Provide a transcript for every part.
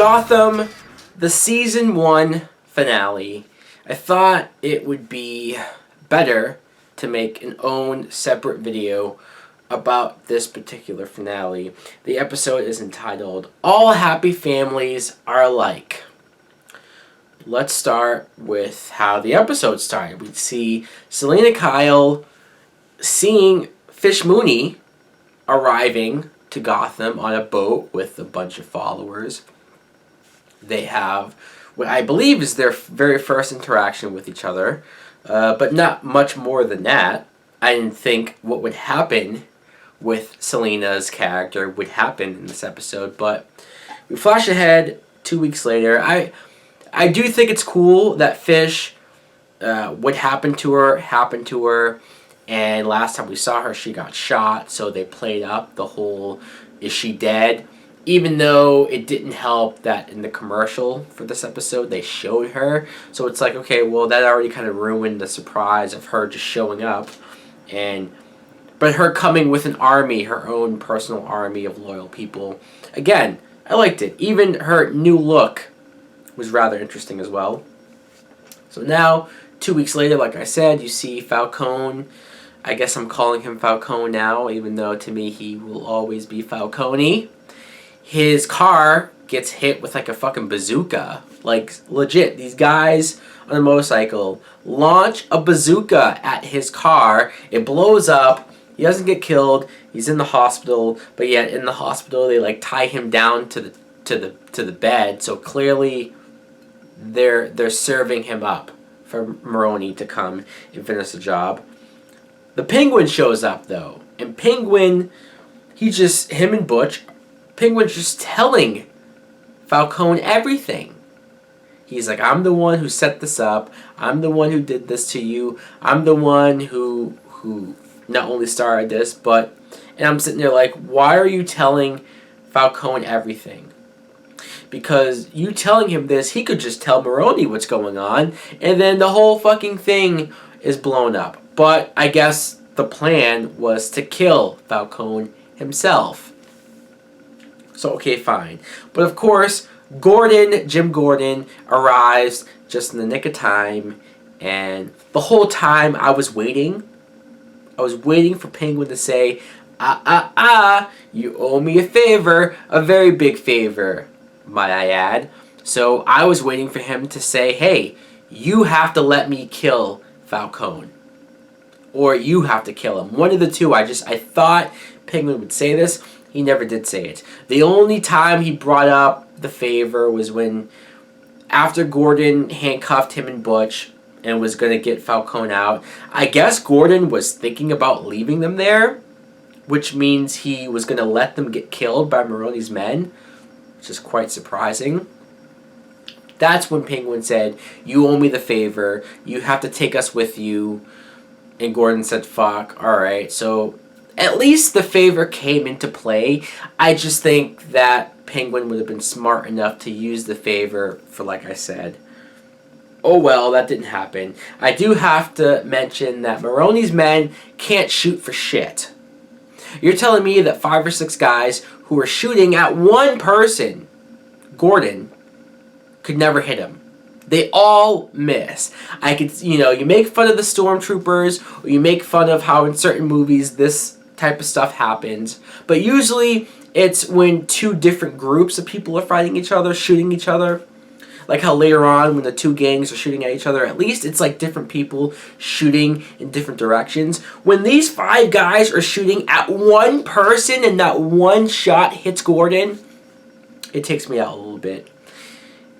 Gotham, the Season 1 finale. I thought it would be better to make an own separate video about this particular finale. The episode is entitled, All Happy Families Are Alike. Let's start with how the episode started. We see Selina Kyle seeing Fish Mooney arriving to Gotham on a boat with a bunch of followers. They have what I believe is their very first interaction with each other, but not much more than that. I didn't think what would happen with Selina's character would happen in this episode, but we flash ahead 2 weeks later. I do think it's cool that Fish, what happened to her, and last time we saw her, she got shot, so they played up the whole, is she dead? Even though it didn't help that in the commercial for this episode, they showed her. So it's like, okay, well, that already kind of ruined the surprise of her just showing up. But her coming with an army, her own personal army of loyal people. Again, I liked it. Even her new look was rather interesting as well. So now, 2 weeks later, like I said, you see Falcone. I guess I'm calling him Falcone now, even though to me he will always be Falcone. His car gets hit with like a fucking bazooka. Like, legit, these guys on a motorcycle launch a bazooka at his car. It blows up. He doesn't get killed. He's in the hospital, but yet in the hospital they like tie him down to the bed. So clearly they're serving him up for Mooney to come and finish the job. The Penguin shows up though, and Penguin, him and Butch, Penguin's just telling Falcone everything. He's like, I'm the one who set this up. I'm the one who did this to you. I'm the one who not only started this, but... And I'm sitting there like, why are you telling Falcone everything? Because you telling him this, he could just tell Mooney what's going on, and then the whole fucking thing is blown up. But I guess the plan was to kill Falcone himself. So, okay, fine. But of course, Jim Gordon, arrives just in the nick of time. And the whole time I was waiting for Penguin to say, you owe me a favor, a very big favor, might I add. So I was waiting for him to say, hey, you have to let me kill Falcone. Or you have to kill him. One of the two. I thought Penguin would say this. He never did say it. The only time he brought up the favor was when, after Gordon handcuffed him and Butch and was going to get Falcone out, I guess Gordon was thinking about leaving them there, which means he was going to let them get killed by Mooney's men, which is quite surprising. That's when Penguin said, you owe me the favor, you have to take us with you, and Gordon said, fuck, alright, so at least the favor came into play. I just think that Penguin would have been smart enough to use the favor for, like I said. Oh well, that didn't happen. I do have to mention that Mooney's men can't shoot for shit. You're telling me that 5 or 6 guys who are shooting at one person, Gordon, could never hit him. They all miss. I could, you make fun of the stormtroopers, or you make fun of how in certain movies this type of stuff happens, but usually it's when 2 different groups of people are fighting each other, shooting each other. Like how later on when the 2 gangs are shooting at each other, at least it's like different people shooting in different directions. When these 5 guys are shooting at one person and that one shot hits Gordon, it takes me out a little bit.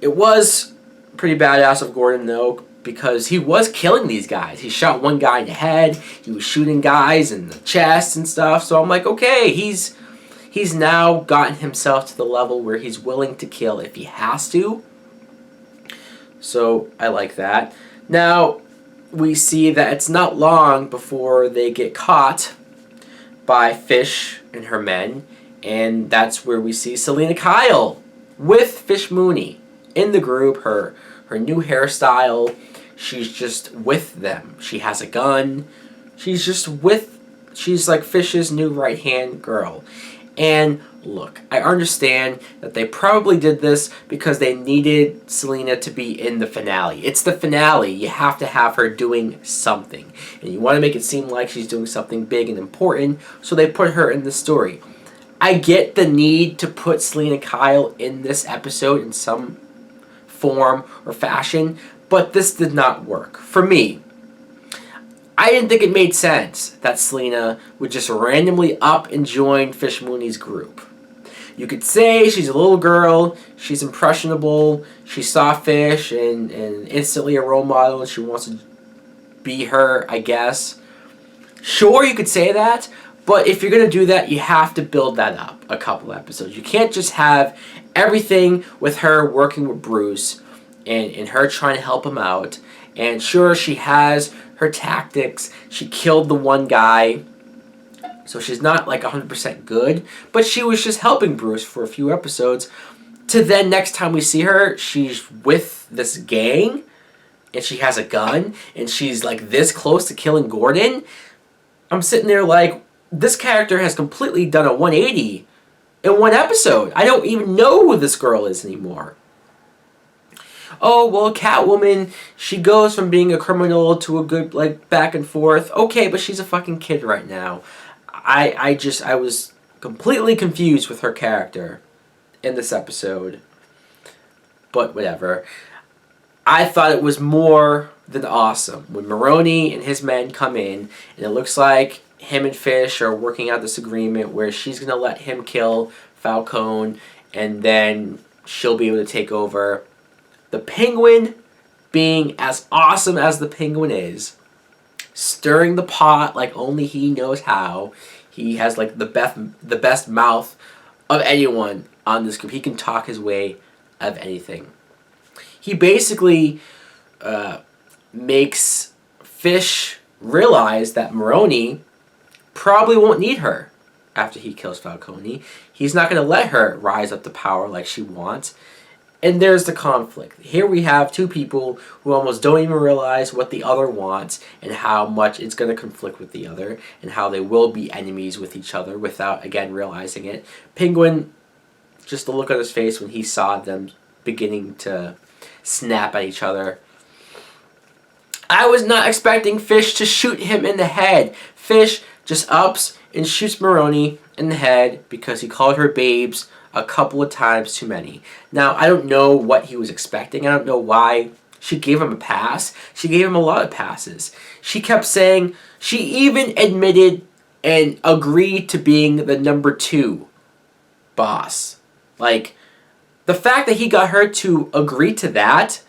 It was pretty badass of Gordon though, because he was killing these guys. He shot one guy in the head. He was shooting guys in the chest and stuff. So I'm like, okay, he's now gotten himself to the level where he's willing to kill if he has to. So I like that. Now we see that it's not long before they get caught by Fish and her men. And that's where we see Selina Kyle with Fish Mooney in the group. Her new hairstyle. She's just with them. She has a gun. She's like Fish's new right-hand girl. And look, I understand that they probably did this because they needed Selina to be in the finale. It's the finale. You have to have her doing something. And you want to make it seem like she's doing something big and important, so they put her in the story. I get the need to put Selina Kyle in this episode in some form or fashion, but this did not work. For me, I didn't think it made sense that Selina would just randomly up and join Fish Mooney's group. You could say she's a little girl, she's impressionable, she saw Fish and instantly a role model and she wants to be her, I guess. Sure, you could say that, but if you're going to do that, you have to build that up a couple episodes. You can't just have everything with her working with Bruce and her trying to help him out. And sure, she has her tactics. She killed the one guy, so she's not like 100% good, but she was just helping Bruce for a few episodes. To then next time we see her, she's with this gang, and she has a gun, and she's like this close to killing Gordon. I'm sitting there like, this character has completely done a 180 in one episode. I don't even know who this girl is anymore. Oh, well, Catwoman, she goes from being a criminal to a good, like, back and forth. Okay, but she's a fucking kid right now. I was completely confused with her character in this episode. But whatever. I thought it was more than awesome when Mooney and his men come in, and it looks like him and Fish are working out this agreement where she's going to let him kill Falcone, and then she'll be able to take over. The Penguin, being as awesome as the Penguin is, stirring the pot like only he knows how. He has like the best mouth of anyone on this group. He can talk his way out of anything. He basically makes Fish realize that Mooney probably won't need her after he kills Falcone. He's not going to let her rise up to power like she wants. And there's the conflict. Here we have two people who almost don't even realize what the other wants and how much it's going to conflict with the other and how they will be enemies with each other without, again, realizing it. Penguin, just the look on his face when he saw them beginning to snap at each other. I was not expecting Fish to shoot him in the head. Fish just ups and shoots Mooney in the head because he called her babes a couple of times too many. Now, I don't know what he was expecting. I don't know why she gave him a pass. She gave him a lot of passes. She kept saying, she even admitted and agreed to being the number 2 boss. Like, the fact that he got her to agree to that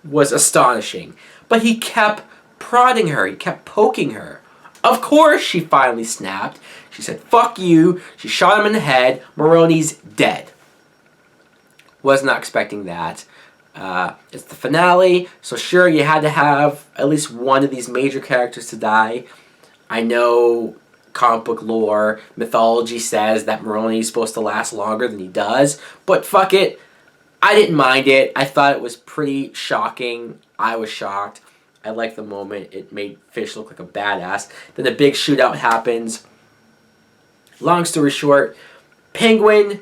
was astonishing. But he kept prodding her. He kept poking her. Of course, she finally snapped. She said, fuck you. She shot him in the head. Mooney's dead. Was not expecting that. It's the finale, so sure, you had to have at least one of these major characters to die. I know comic book lore, mythology says that Mooney's supposed to last longer than he does, but fuck it. I didn't mind it. I thought it was pretty shocking. I was shocked. I liked the moment. It made Fish look like a badass. Then a big shootout happens. Long story short, Penguin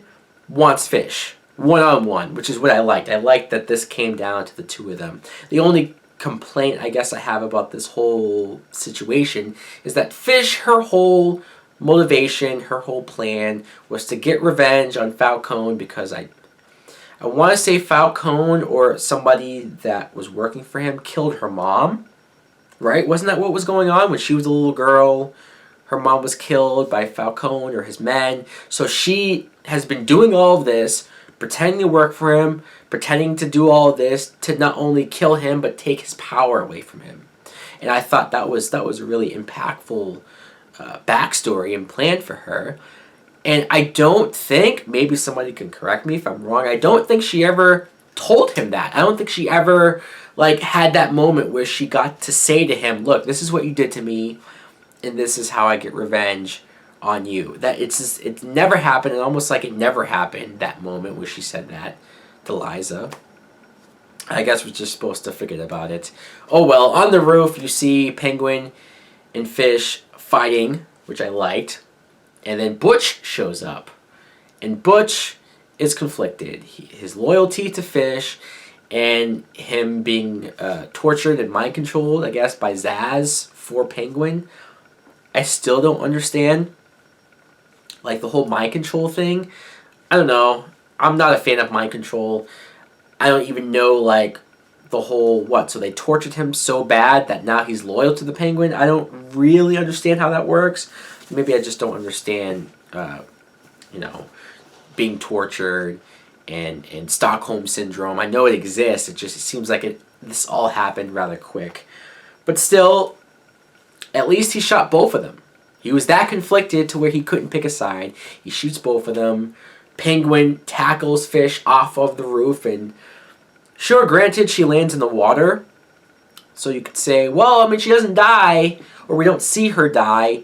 wants Fish. One-on-one, which is what I liked. I liked that this came down to the two of them. The only complaint I guess I have about this whole situation is that Fish, her whole motivation, her whole plan was to get revenge on Falcone because I want to say Falcone or somebody that was working for him killed her mom, right? Wasn't that what was going on when she was a little girl? Her mom was killed by Falcone or his men. So she has been doing all of this, pretending to work for him, pretending to do all of this to not only kill him but take his power away from him. And I thought that was a really impactful backstory and plan for her. And I don't think, maybe somebody can correct me if I'm wrong, I don't think she ever told him that. I don't think she ever had that moment where she got to say to him, look, this is what you did to me, and this is how I get revenge on you. That it's never happened, and almost like it never happened, that moment where she said that to Liza. I guess we're just supposed to forget about it. Oh well, on the roof you see Penguin and Fish fighting, which I liked. And then Butch shows up. And Butch is conflicted. His loyalty to Fish and him being tortured and mind controlled, I guess, by Zaz for Penguin. I still don't understand. Like, the whole mind control thing. I don't know. I'm not a fan of mind control. I don't even know, like, the whole, what, so they tortured him so bad that now he's loyal to the Penguin? I don't really understand how that works. Maybe I just don't understand, being tortured and Stockholm Syndrome. I know it exists. It seems like this all happened rather quick. But still, at least he shot both of them. He was that conflicted to where he couldn't pick a side. He shoots both of them. Penguin tackles Fish off of the roof, and sure, granted, she lands in the water. So you could say, well, I mean, she doesn't die, or we don't see her die.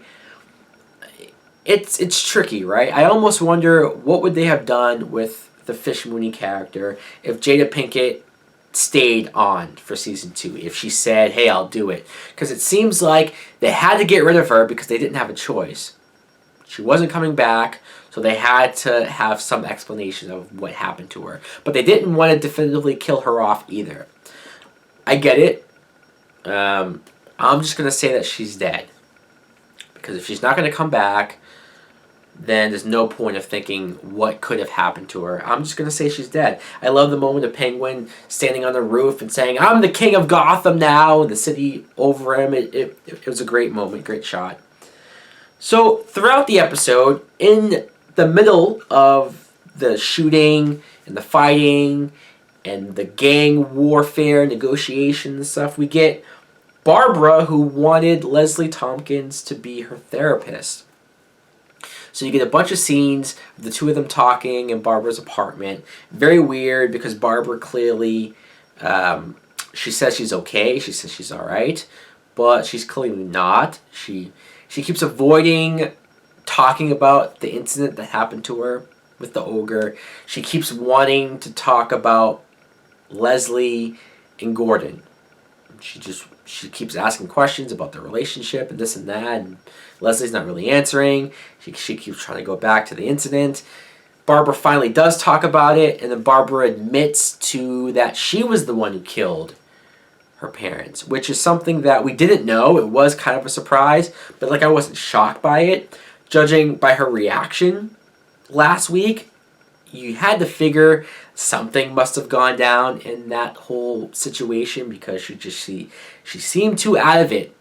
It's tricky, right? I almost wonder what would they have done with the Fish Mooney character if Jada Pinkett stayed on for season 2, if she said, hey, I'll do it. Because it seems like they had to get rid of her because they didn't have a choice. She wasn't coming back, so they had to have some explanation of what happened to her. But they didn't want to definitively kill her off either. I get it. I'm just going to say that she's dead. Because if she's not going to come back, then there's no point of thinking what could have happened to her. I'm just going to say she's dead. I love the moment of Penguin standing on the roof and saying, I'm the king of Gotham now, the city over him. It was a great moment, great shot. So throughout the episode, in the middle of the shooting and the fighting and the gang warfare, negotiations and stuff, we get Barbara, who wanted Leslie Tompkins to be her therapist. So you get a bunch of scenes of the two of them talking in Barbara's apartment. Very weird because Barbara clearly, she says she's okay. She says she's all right. But she's clearly not. She keeps avoiding talking about the incident that happened to her with the ogre. She keeps wanting to talk about Leslie and Gordon. She keeps asking questions about their relationship and this and that, and Leslie's not really answering. She keeps trying to go back to the incident. Barbara finally does talk about it, and then Barbara admits to that she was the one who killed her parents, which is something that we didn't know. It was kind of a surprise, but I wasn't shocked by it. Judging by her reaction last week, you had to figure something must have gone down in that whole situation because she seemed too out of it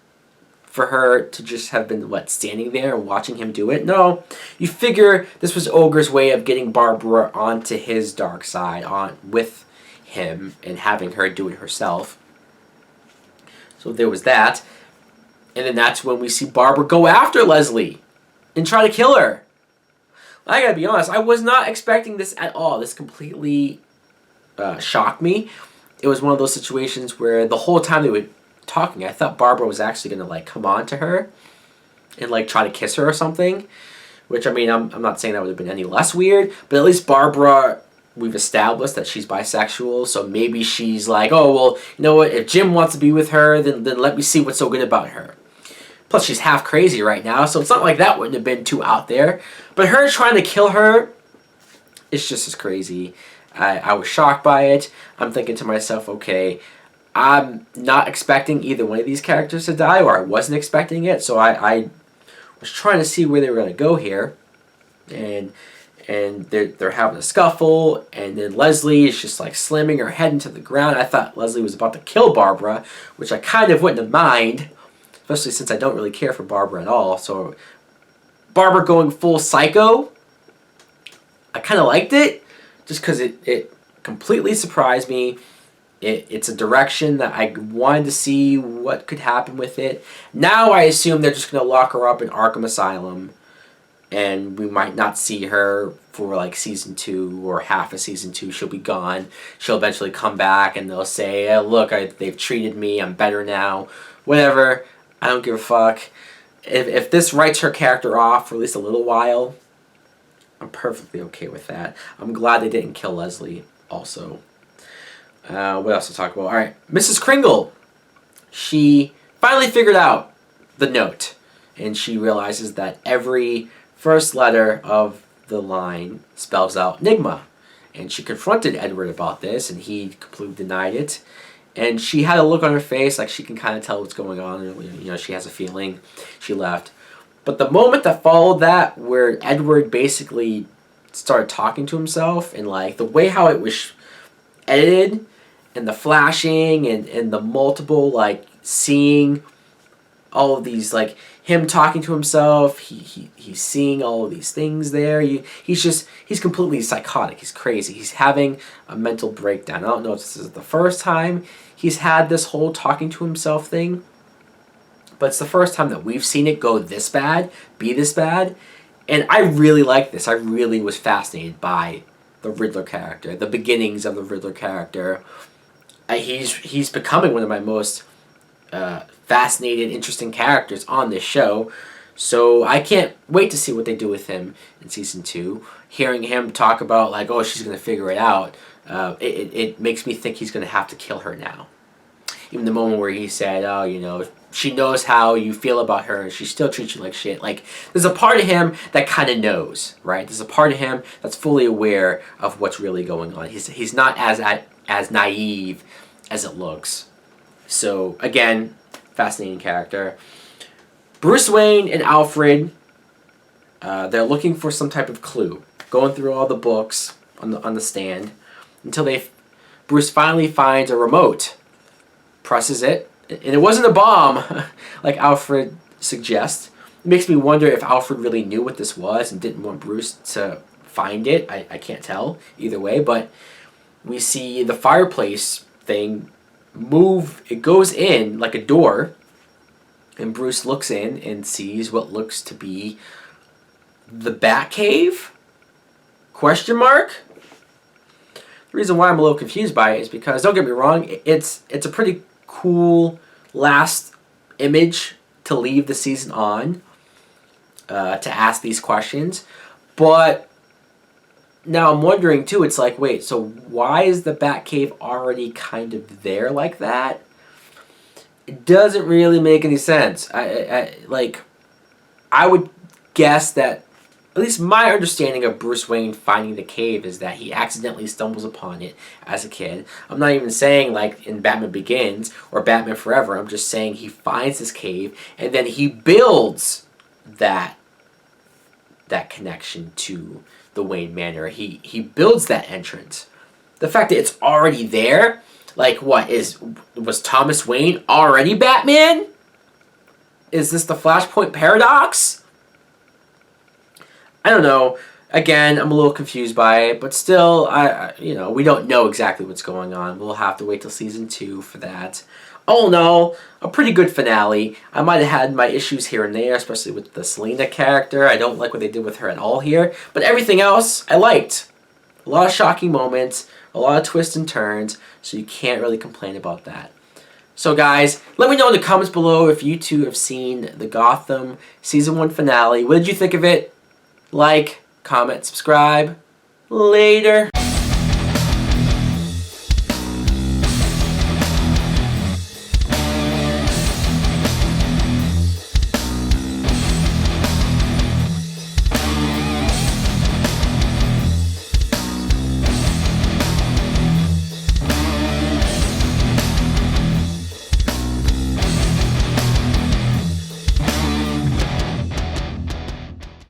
for her to just have been standing there and watching him do it. No, you figure this was Ogre's way of getting Barbara onto his dark side, on with him, and having her do it herself. So there was that. And then that's when we see Barbara go after Leslie and try to kill her. I gotta be honest, I was not expecting this at all. This completely shocked me. It was one of those situations where the whole time they were talking, I thought Barbara was actually gonna come on to her and try to kiss her or something. Which, I mean, I'm not saying that would have been any less weird, but at least Barbara, we've established that she's bisexual, so maybe she's like, oh, well, you know what, if Jim wants to be with her, then let me see what's so good about her. Plus, she's half crazy right now, so it's not like that wouldn't have been too out there. But her trying to kill her is just as crazy. I was shocked by it. I'm thinking to myself, okay, I'm not expecting either one of these characters to die, or I wasn't expecting it, so I was trying to see where they were going to go here. And they're having a scuffle, and then Leslie is just slamming her head into the ground. I thought Leslie was about to kill Barbara, which I kind of wouldn't have mind, especially since I don't really care for Barbara at all. So Barbara going full psycho, I kind of liked it, just because it completely surprised me. It's a direction that I wanted to see what could happen with it. Now I assume they're just going to lock her up in Arkham Asylum, and we might not see her for season 2 or half of season 2. She'll be gone. She'll eventually come back and they'll say, hey, look, they've treated me. I'm better now. Whatever. I don't give a fuck. If this writes her character off for at least a little while, I'm perfectly okay with that. I'm glad they didn't kill Leslie also. What else to talk about? Alright, Mrs. Kringle. She finally figured out the note. And she realizes that every first letter of the line spells out Nygma. And she confronted Edward about this, and he completely denied it. And she had a look on her face like she can kind of tell what's going on. You know, she has a feeling. She left. But the moment that followed that, where Edward basically started talking to himself, and like the way how it was edited, and the flashing, and the multiple, like, seeing all of these, like, him talking to himself, he's seeing all of these things there. He's completely psychotic. He's crazy. He's having a mental breakdown. I don't know if this is the first time he's had this whole talking to himself thing, but it's the first time that we've seen it go this bad, be this bad. And I really like this. I really was fascinated by the Riddler character, the beginnings of the Riddler character. He's becoming one of my most fascinating, interesting characters on this show. So I can't wait to see what they do with him in season 2. Hearing him talk about, like, oh, she's going to figure it out, it makes me think he's going to have to kill her now. Even the moment where he said, oh, you know, she knows how you feel about her and she still treats you like shit. Like, there's a part of him that kind of knows, right? There's a part of him that's fully aware of what's really going on. He's not as naive as it looks. So, again, fascinating character. Bruce Wayne and Alfred, they're looking for some type of clue. Going through all the books on the stand until Bruce finally finds a remote. Presses it, and it wasn't a bomb like Alfred suggests. It makes me wonder if Alfred really knew what this was and didn't want Bruce to find it. I can't tell either way, but we see the fireplace thing move. It goes in like a door, and Bruce looks in and sees what looks to be the Batcave? Question mark? The reason why I'm a little confused by it is because, don't get me wrong, it's a pretty cool last image to leave the season on, to ask these questions. But now I'm wondering too, it's like, wait, so why is the Batcave already kind of there like that? It doesn't really make any sense. I would guess that, at least my understanding of Bruce Wayne finding the cave is that he accidentally stumbles upon it as a kid. I'm not even saying like in Batman Begins or Batman Forever. I'm just saying he finds this cave and then he builds that connection to the Wayne Manor. He builds that entrance. The fact that it's already there, like was Thomas Wayne already Batman? Is this the Flashpoint paradox? I don't know. Again, I'm a little confused by it, but still, we don't know exactly what's going on. We'll have to wait till season 2 for that. All in all, a pretty good finale. I might have had my issues here and there, especially with the Selina character. I don't like what they did with her at all here, but everything else I liked. A lot of shocking moments, a lot of twists and turns, so you can't really complain about that. So guys, let me know in the comments below if you two have seen the Gotham Season 1 finale. What did you think of it? Like, comment, subscribe. Later.